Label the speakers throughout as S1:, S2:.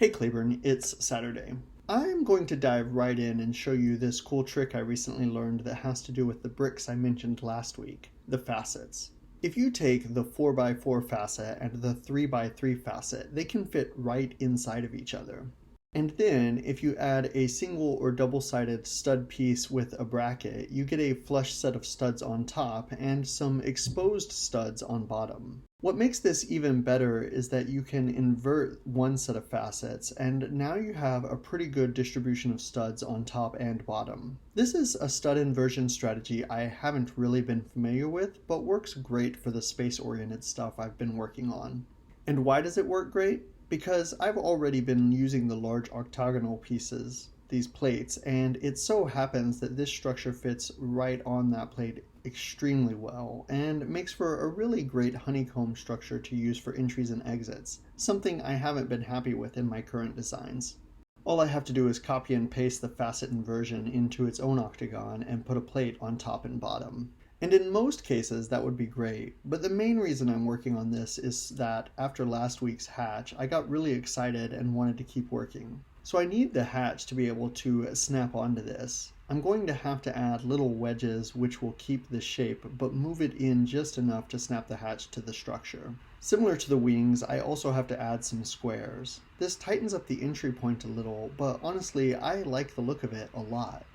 S1: Hey Claiborne, it's Saturday. I'm going to dive right in and show you this cool trick I recently learned that has to do with the bricks I mentioned last week, the facets. If you take the 4x4 facet and the 3x3 facet, they can fit right inside of each other. And then, if you add a single or double-sided stud piece with a bracket, you get a flush set of studs on top and some exposed studs on bottom. What makes this even better is that you can invert one set of facets, and now you have a pretty good distribution of studs on top and bottom. This is a stud inversion strategy I haven't really been familiar with, but works great for the space-oriented stuff I've been working on. And why does it work great? Because I've already been using the large octagonal pieces, these plates, and it so happens that this structure fits right on that plate extremely well and makes for a really great honeycomb structure to use for entries and exits, something I haven't been happy with in my current designs. All I have to do is copy and paste the facet inversion into its own octagon and put a plate on top and bottom. And in most cases that would be great, but the main reason I'm working on this is that after last week's hatch, I got really excited and wanted to keep working. So I need the hatch to be able to snap onto this. I'm going to have to add little wedges which will keep the shape, but move it in just enough to snap the hatch to the structure. Similar to the wings, I also have to add some squares. This tightens up the entry point a little, but honestly, I like the look of it a lot.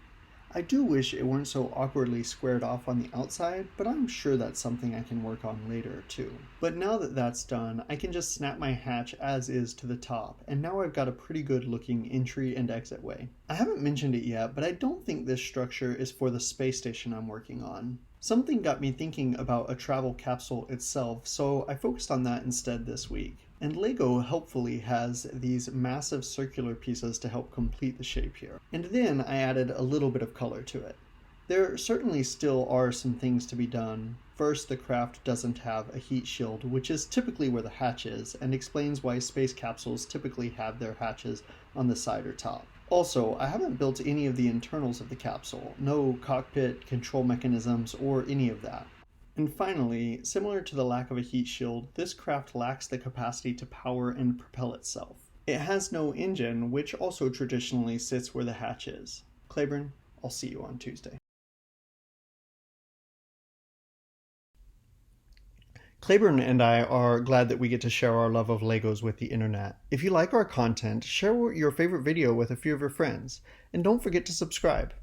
S1: I do wish it weren't so awkwardly squared off on the outside, but I'm sure that's something I can work on later too. But now that that's done, I can just snap my hatch as is to the top, and now I've got a pretty good looking entry and exit way. I haven't mentioned it yet, but I don't think this structure is for the space station I'm working on. Something got me thinking about a travel capsule itself, so I focused on that instead this week. And Lego helpfully has these massive circular pieces to help complete the shape here. And then I added a little bit of color to it. There certainly still are some things to be done. First, the craft doesn't have a heat shield, which is typically where the hatch is, and explains why space capsules typically have their hatches on the side or top. Also, I haven't built any of the internals of the capsule, no cockpit, control mechanisms, or any of that. And finally, similar to the lack of a heat shield, this craft lacks the capacity to power and propel itself. It has no engine, which also traditionally sits where the hatch is. Claiborne, I'll see you on Tuesday. Claiborne and I are glad that we get to share our love of Legos with the internet. If you like our content, share your favorite video with a few of your friends, and don't forget to subscribe.